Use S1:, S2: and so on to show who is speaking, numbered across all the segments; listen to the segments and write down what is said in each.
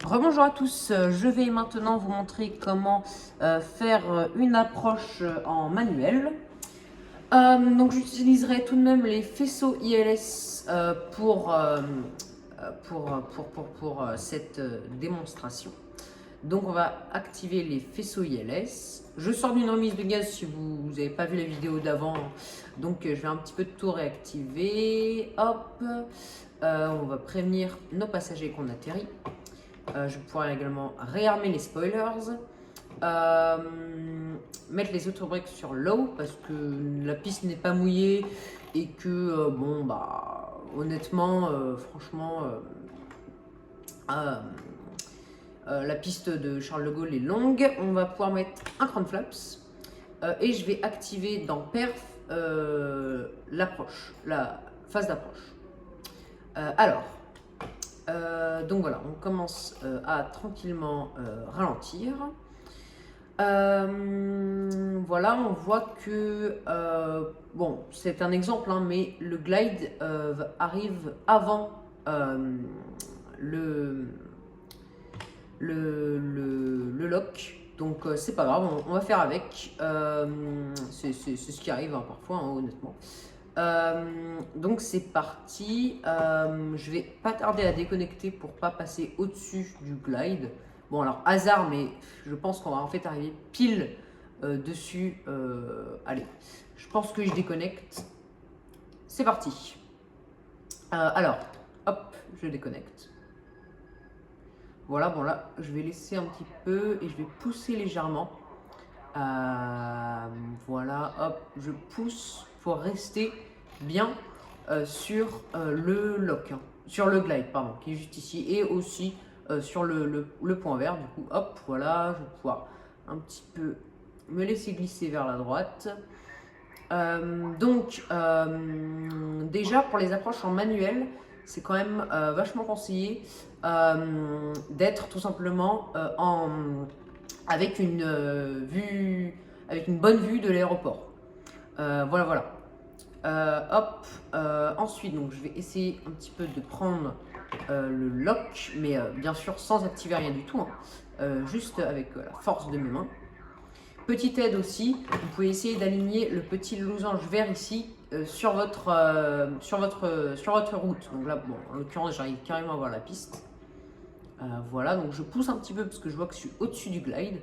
S1: Rebonjour à tous, je vais maintenant vous montrer comment faire une approche en manuel. Donc j'utiliserai tout de même les faisceaux ILS pour cette démonstration. Donc on va activer les faisceaux ILS. Je sors d'une remise de gaz si vous n'avez pas vu la vidéo d'avant. Donc je vais un petit peu tout réactiver. Hop, on va prévenir nos passagers qu'on atterrit. Je pourrais également réarmer les spoilers. Mettre les autobreaks sur low parce que la piste n'est pas mouillée et que bon bah honnêtement franchement la piste de Charles de Gaulle est longue. On va pouvoir mettre un crown flaps et je vais activer dans perf l'approche, la phase d'approche. Donc voilà, on commence à tranquillement ralentir. Voilà, on voit que, bon, c'est un exemple, hein, mais le glide arrive avant le, le lock. Donc c'est pas grave, on va faire avec. C'est ce qui arrive hein, parfois, hein, honnêtement. Donc c'est parti. Je vais pas tarder à déconnecter pour pas passer au-dessus du glide. Bon alors hasard, mais je pense qu'on va en fait arriver pile dessus. Allez, je pense que je déconnecte. C'est parti. Alors, hop, je déconnecte. Voilà, bon là, je vais laisser un petit peu et je vais pousser légèrement. Voilà, hop, je pousse pour rester bien sur le lock, hein, sur le glide, pardon, qui est juste ici, et aussi sur le point vert. Du coup, hop, voilà, je vais pouvoir un petit peu me laisser glisser vers la droite. Déjà, pour les approches en manuel, c'est quand même vachement conseillé d'être tout simplement avec une avec une bonne vue de l'aéroport. Voilà. Ensuite, donc, je vais essayer un petit peu de prendre le lock, mais bien sûr sans activer rien du tout, hein, juste avec la force de mes mains. Petite aide aussi, vous pouvez essayer d'aligner le petit losange vert ici sur votre route. Donc là, bon, en l'occurrence, j'arrive carrément à voir la piste. Voilà, donc je pousse un petit peu parce que je vois que je suis au-dessus du glide.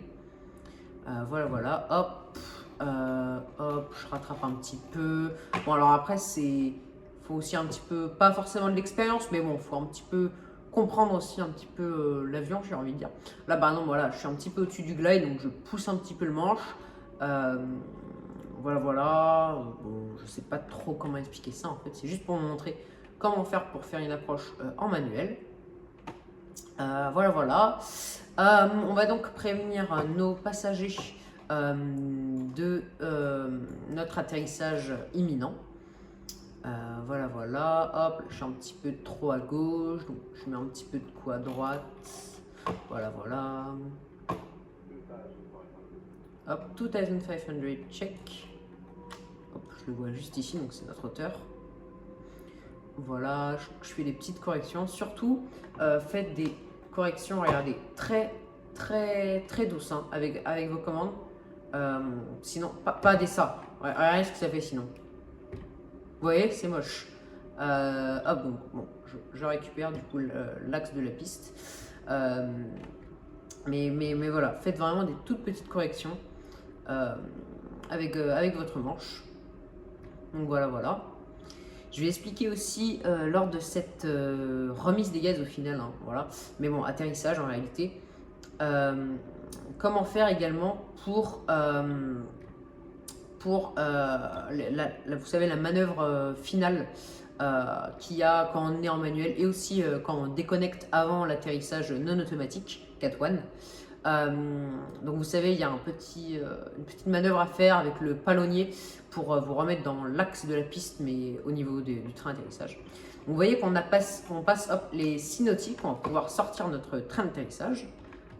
S1: Voilà, hop, je rattrape un petit peu. Bon, alors après, faut aussi un petit peu, pas forcément de l'expérience, mais bon, faut un petit peu comprendre aussi un petit peu l'avion, j'ai envie de dire. Là, par exemple, voilà, je suis un petit peu au-dessus du glide, donc je pousse un petit peu le manche. Voilà. Bon, je sais pas trop comment expliquer ça, en fait. C'est juste pour vous montrer comment faire pour faire une approche en manuel. Voilà. On va donc prévenir nos passagers de notre atterrissage imminent. Voilà. Hop, je suis un petit peu trop à gauche, donc je mets un petit peu de coup à droite. Voilà. Hop, 2500 check. Hop, je le vois juste ici, donc c'est notre hauteur. Voilà, je fais des petites corrections. Surtout, faites des corrections, regardez, très douces hein, avec vos commandes. Sinon, pas des ça. Regardez ce que ça fait sinon. Vous voyez, c'est moche. Bon, je récupère du coup l'axe de la piste. Mais voilà, faites vraiment des toutes petites corrections avec votre manche. Donc voilà. Je vais expliquer aussi lors de cette remise des gaz au final, hein, voilà. Mais bon, atterrissage en réalité. Comment faire également pour vous savez, la manœuvre finale qu'il y a quand on est en manuel et aussi quand on déconnecte avant l'atterrissage non automatique, Cat 1. Donc vous savez, il y a une petite manœuvre à faire avec le palonnier pour vous remettre dans l'axe de la piste, mais au niveau du train d'atterrissage. Donc vous voyez qu'on passe hop, les 6 nautiques, on va pouvoir sortir notre train d'atterrissage.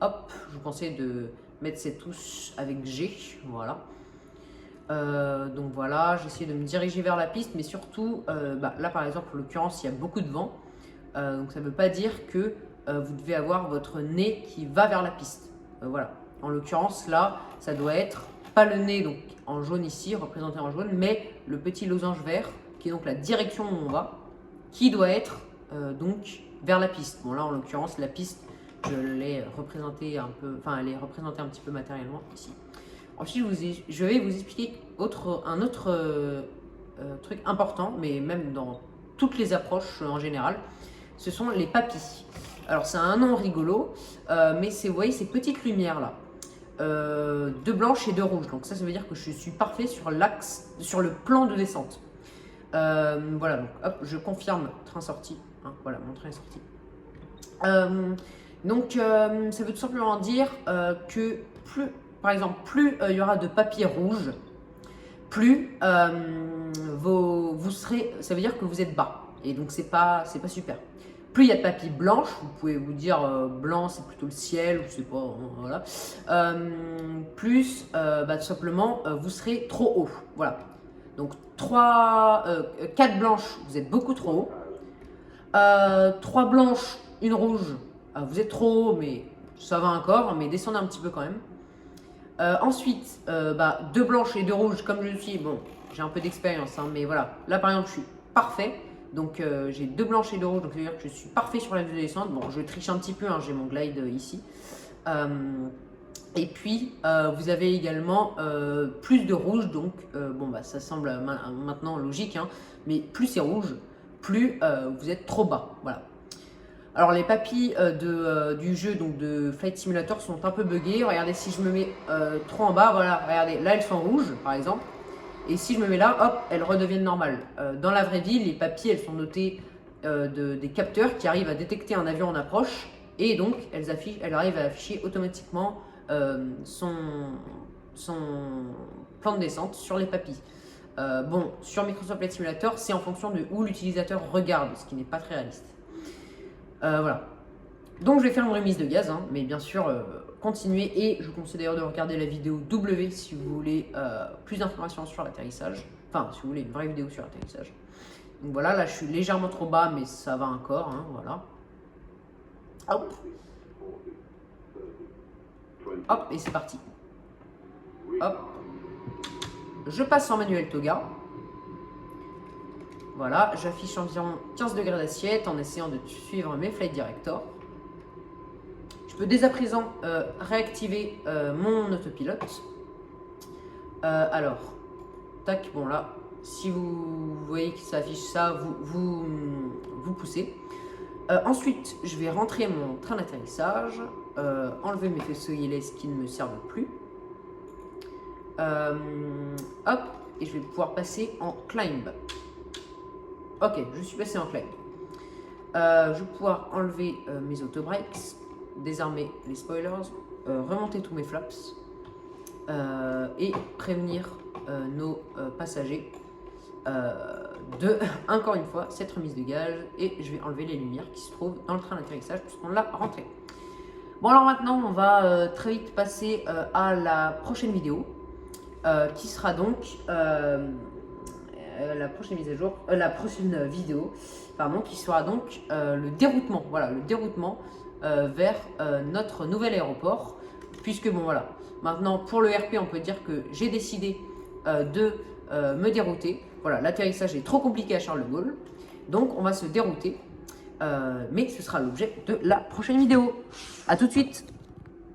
S1: Hop, je vous conseille de mettre ces touches avec G, voilà. Donc voilà, j'essaie de me diriger vers la piste, mais surtout, là par exemple, en l'occurrence, il y a beaucoup de vent. Donc ça ne veut pas dire que vous devez avoir votre nez qui va vers la piste. Voilà. En l'occurrence, là, ça doit être pas le nez donc en jaune ici, représenté en jaune, mais le petit losange vert, qui est donc la direction où on va, qui doit être donc vers la piste. Bon là, en l'occurrence, la piste, je l'ai représentée un peu, enfin, elle est représentée un petit peu matériellement ici. Ensuite, je vais vous expliquer un autre truc important, mais même dans toutes les approches en général, ce sont les papilles. Alors, c'est un nom rigolo, mais vous voyez ces petites lumières là. 2 blanches et 2 rouges. Donc ça veut dire que je suis parfait sur l'axe, sur le plan de descente. Voilà, donc hop, je confirme train sorti. Hein, voilà, mon train est sorti. Ça veut tout simplement dire que plus, par exemple, plus il y aura de papier rouge, plus vous serez, ça veut dire que vous êtes bas. Et donc c'est pas super. Plus il y a de papier blanche, vous pouvez vous dire blanc c'est plutôt le ciel, ou je sais pas, voilà. Plus tout simplement vous serez trop haut, voilà. Donc 4 blanches, vous êtes beaucoup trop haut. 3 blanches, une rouge, vous êtes trop haut, mais ça va encore, mais descendez un petit peu quand même. Ensuite, 2 blanches et 2 rouges, comme je le suis, bon, j'ai un peu d'expérience, hein, mais voilà. Là par exemple, je suis parfait. Donc j'ai 2 blanches et 2 rouges, donc ça veut dire que je suis parfait sur la vue de descente. Bon, je triche un petit peu, hein, j'ai mon glide ici. Et puis vous avez également plus de rouge, donc ça semble maintenant logique, hein, mais plus c'est rouge, plus vous êtes trop bas. Voilà. Alors les papilles du jeu donc de Flight Simulator sont un peu buggées. Regardez, si je me mets trop en bas, voilà, regardez, là elles sont rouges par exemple. Et si je me mets là, hop, elles redeviennent normales. Dans la vraie vie, les papilles, elles sont notées des capteurs qui arrivent à détecter un avion en approche. Et donc, elles arrivent à afficher automatiquement son plan de descente sur les papilles. Sur Microsoft Flight Simulator, c'est en fonction de où l'utilisateur regarde, ce qui n'est pas très réaliste. Voilà. Donc, je vais faire une remise de gaz, hein, mais bien sûr... continuer et je vous conseille d'ailleurs de regarder la vidéo W si vous voulez plus d'informations sur l'atterrissage, enfin si vous voulez une vraie vidéo sur l'atterrissage. Donc voilà, là je suis légèrement trop bas mais ça va encore, hein, voilà. Hop. Hop, et c'est parti. Hop. Je passe en manuel toga. Voilà, j'affiche environ 15 degrés d'assiette en essayant de suivre mes flight directors. Je peux dès à présent réactiver mon autopilote. Alors, tac, bon là, si vous voyez que ça affiche ça, vous poussez. Ensuite, je vais rentrer mon train d'atterrissage, enlever mes faisceaux ILS qui ne me servent plus. Hop, et je vais pouvoir passer en climb. Ok, je suis passé en climb. Je vais pouvoir enlever mes autobrakes, désarmer les spoilers, remonter tous mes flaps et prévenir nos passagers de, encore une fois, cette remise de gaz. Et je vais enlever les lumières qui se trouvent dans le train d'atterrissage puisqu'on l'a rentré. Bon, alors maintenant on va très vite passer à la prochaine vidéo qui sera donc la prochaine mise à jour, la prochaine vidéo, pardon, qui sera donc le déroutement. Voilà, le déroutement vers notre nouvel aéroport, puisque bon voilà, maintenant pour le RP on peut dire que j'ai décidé de me dérouter. Voilà, l'atterrissage est trop compliqué à Charles de Gaulle, donc on va se dérouter, mais ce sera l'objet de la prochaine vidéo. À tout de suite.